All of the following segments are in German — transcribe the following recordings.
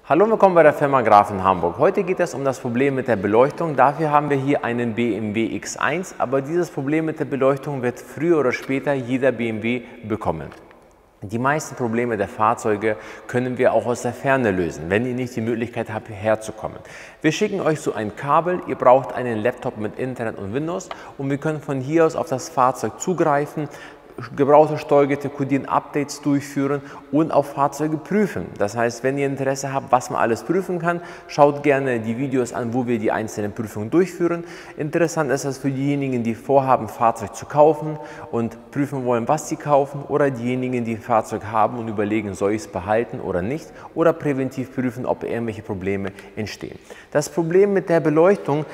Hallo und willkommen bei der Firma Graf in Hamburg. Heute geht es um das Problem mit der Beleuchtung. Dafür haben wir hier einen BMW X1, aber dieses Problem mit der Beleuchtung wird früher oder später jeder BMW bekommen. Die meisten Probleme der Fahrzeuge können wir auch aus der Ferne lösen, wenn ihr nicht die Möglichkeit habt, hierher zu kommen. Wir schicken euch so ein Kabel, ihr braucht einen Laptop mit Internet und Windows und wir können von hier aus auf das Fahrzeug zugreifen, gebrauchte Steuergeräte kodieren, Updates durchführen und auch Fahrzeuge prüfen. Das heißt, wenn ihr Interesse habt, was man alles prüfen kann, schaut gerne die Videos an, wo wir die einzelnen Prüfungen durchführen. Interessant ist das für diejenigen, die vorhaben, Fahrzeug zu kaufen und prüfen wollen, was sie kaufen, oder diejenigen, die ein Fahrzeug haben und überlegen, soll ich es behalten oder nicht, oder präventiv prüfen, ob irgendwelche Probleme entstehen. Das Problem mit der Beleuchtung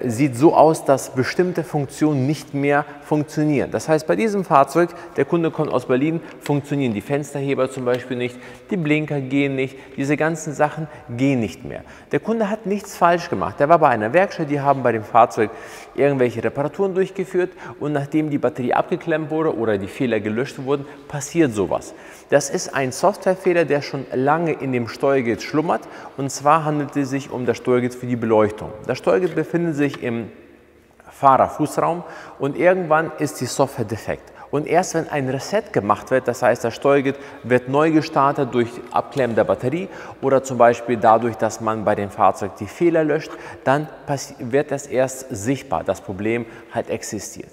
sieht so aus, dass bestimmte Funktionen nicht mehr funktionieren. Das heißt, bei diesem Fahrzeug, der Kunde kommt aus Berlin, funktionieren die Fensterheber zum Beispiel nicht, die Blinker gehen nicht, diese ganzen Sachen gehen nicht mehr. Der Kunde hat nichts falsch gemacht. Der war bei einer Werkstatt, die haben bei dem Fahrzeug irgendwelche Reparaturen durchgeführt und nachdem die Batterie abgeklemmt wurde oder die Fehler gelöscht wurden, passiert sowas. Das ist ein Softwarefehler, der schon lange in dem Steuergerät schlummert, und zwar handelt es sich um das Steuergerät für die Beleuchtung. Das Steuergerät befindet sich im Fahrerfußraum und irgendwann ist die Software defekt. Und erst wenn ein Reset gemacht wird, das heißt, das Steuergerät wird neu gestartet durch Abklemmen der Batterie oder zum Beispiel dadurch, dass man bei dem Fahrzeug die Fehler löscht, dann wird das erst sichtbar, das Problem halt existiert.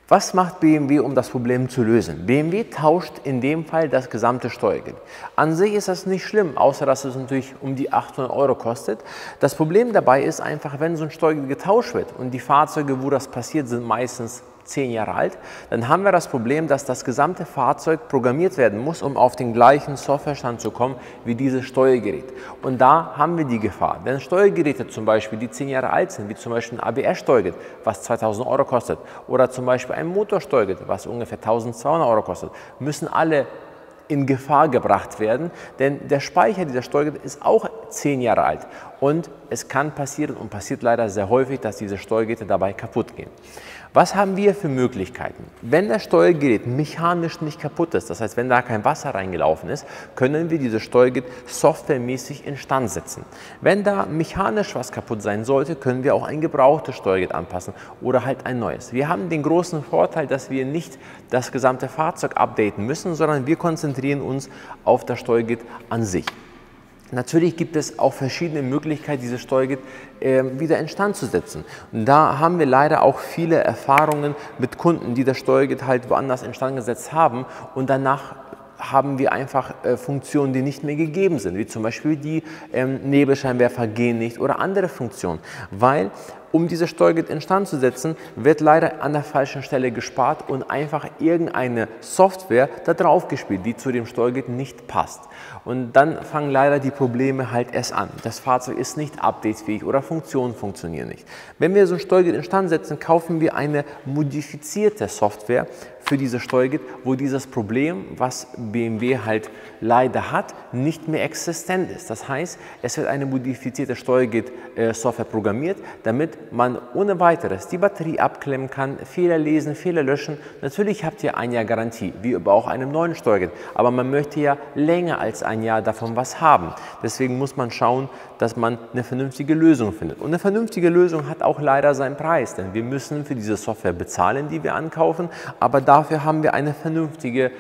Was macht BMW, um das Problem zu lösen? BMW tauscht in dem Fall das gesamte Steuergerät. An sich ist das nicht schlimm, außer dass es natürlich um die 800 € kostet. Das Problem dabei ist einfach, wenn so ein Steuergerät getauscht wird und die Fahrzeuge, wo das passiert, sind meistens 10 Jahre alt, dann haben wir das Problem, dass das gesamte Fahrzeug programmiert werden muss, um auf den gleichen Softwarestand zu kommen wie dieses Steuergerät. Und da haben wir die Gefahr. Denn Steuergeräte zum Beispiel, die 10 Jahre alt sind, wie zum Beispiel ein ABS-Steuergerät, was 2000 € kostet, oder zum Beispiel ein Motorsteuergerät, was ungefähr 1200 € kostet, müssen alle in Gefahr gebracht werden, denn der Speicher dieser Steuergeräte ist auch 10 Jahre alt und es kann passieren und passiert leider sehr häufig, dass diese Steuergeräte dabei kaputt gehen. Was haben wir für Möglichkeiten? Wenn das Steuergerät mechanisch nicht kaputt ist, das heißt, wenn da kein Wasser reingelaufen ist, können wir dieses Steuergerät softwaremäßig instand setzen. Wenn da mechanisch was kaputt sein sollte, können wir auch ein gebrauchtes Steuergerät anpassen oder halt ein neues. Wir haben den großen Vorteil, dass wir nicht das gesamte Fahrzeug updaten müssen, sondern wir konzentrieren uns auf das Steuergerät an sich. Natürlich gibt es auch verschiedene Möglichkeiten, dieses Steuergerät wieder instand zu setzen. Und da haben wir leider auch viele Erfahrungen mit Kunden, die das Steuergerät halt woanders instand gesetzt haben und danach haben wir einfach Funktionen, die nicht mehr gegeben sind, wie zum Beispiel die Nebelscheinwerfer gehen nicht oder andere Funktionen, weil um dieses Steuergerät instand zu setzen, wird leider an der falschen Stelle gespart und einfach irgendeine Software da drauf gespielt, die zu dem Steuergerät nicht passt. Und dann fangen leider die Probleme halt erst an. Das Fahrzeug ist nicht updatefähig oder Funktionen funktionieren nicht. Wenn wir so ein Steuergerät instand setzen, kaufen wir eine modifizierte Software für dieses Steuergerät, wo dieses Problem, was BMW halt leider hat, nicht mehr existent ist. Das heißt, es wird eine modifizierte Steuergerät-Software programmiert, damit man ohne weiteres die Batterie abklemmen kann, Fehler lesen, Fehler löschen. Natürlich habt ihr ein Jahr Garantie, wie bei auch einem neuen Steuergerät, aber man möchte ja länger als ein Jahr davon was haben. Deswegen muss man schauen, dass man eine vernünftige Lösung findet. Und eine vernünftige Lösung hat auch leider seinen Preis, denn wir müssen für diese Software bezahlen, die wir ankaufen, aber dafür haben wir eine vernünftige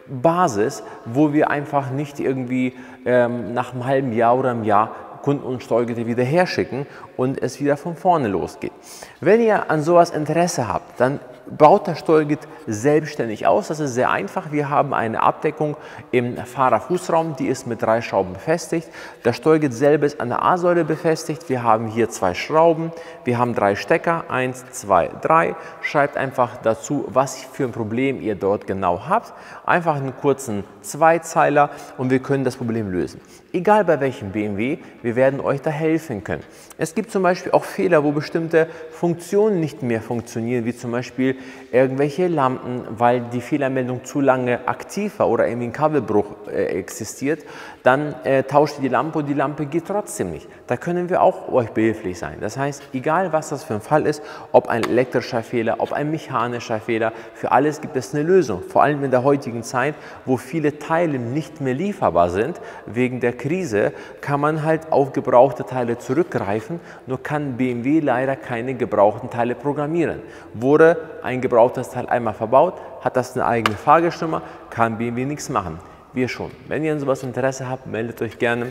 Basis, wo wir einfach nicht irgendwie nach einem halben Jahr oder einem Jahr Kunden und Steuergeräte wieder herschicken und es wieder von vorne losgeht. Wenn ihr an sowas Interesse habt, dann baut das Steuergerät selbstständig aus. Das ist sehr einfach. Wir haben eine Abdeckung im Fahrerfußraum, die ist mit 3 Schrauben befestigt. Das Steuergerät selber ist an der A-Säule befestigt. Wir haben hier 2 Schrauben. Wir haben 3 Stecker, 1, 2, 3. Schreibt einfach dazu, was für ein Problem ihr dort genau habt. Einfach einen kurzen Zweizeiler und wir können das Problem lösen. Egal bei welchem BMW, wir werden euch da helfen können. Es gibt zum Beispiel auch Fehler, wo bestimmte Funktionen nicht mehr funktionieren, wie zum Beispiel irgendwelche Lampen, weil die Fehlermeldung zu lange aktiv war oder irgendwie ein Kabelbruch existiert, dann tauscht ihr die Lampe und die Lampe geht trotzdem nicht. Da können wir auch euch behilflich sein. Das heißt, egal was das für ein Fall ist, ob ein elektrischer Fehler, ob ein mechanischer Fehler, für alles gibt es eine Lösung. Vor allem in der heutigen Zeit, wo viele Teile nicht mehr lieferbar sind, wegen der Krise, kann man halt auf gebrauchte Teile zurückgreifen, nur kann BMW leider keine gebrauchten Teile programmieren. Wurde ein gebrauchtes Teil einmal verbaut, hat das eine eigene Fahrgestellnummer, kann BMW nichts machen. Wir schon. Wenn ihr an sowas Interesse habt, meldet euch gerne.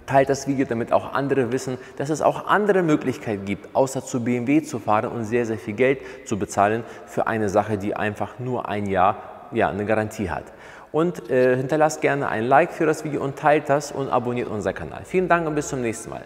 Teilt das Video, damit auch andere wissen, dass es auch andere Möglichkeiten gibt, außer zu BMW zu fahren und sehr, sehr viel Geld zu bezahlen für eine Sache, die einfach nur ein Jahr eine Garantie hat. Und hinterlasst gerne ein Like für das Video und teilt das und abonniert unseren Kanal. Vielen Dank und bis zum nächsten Mal.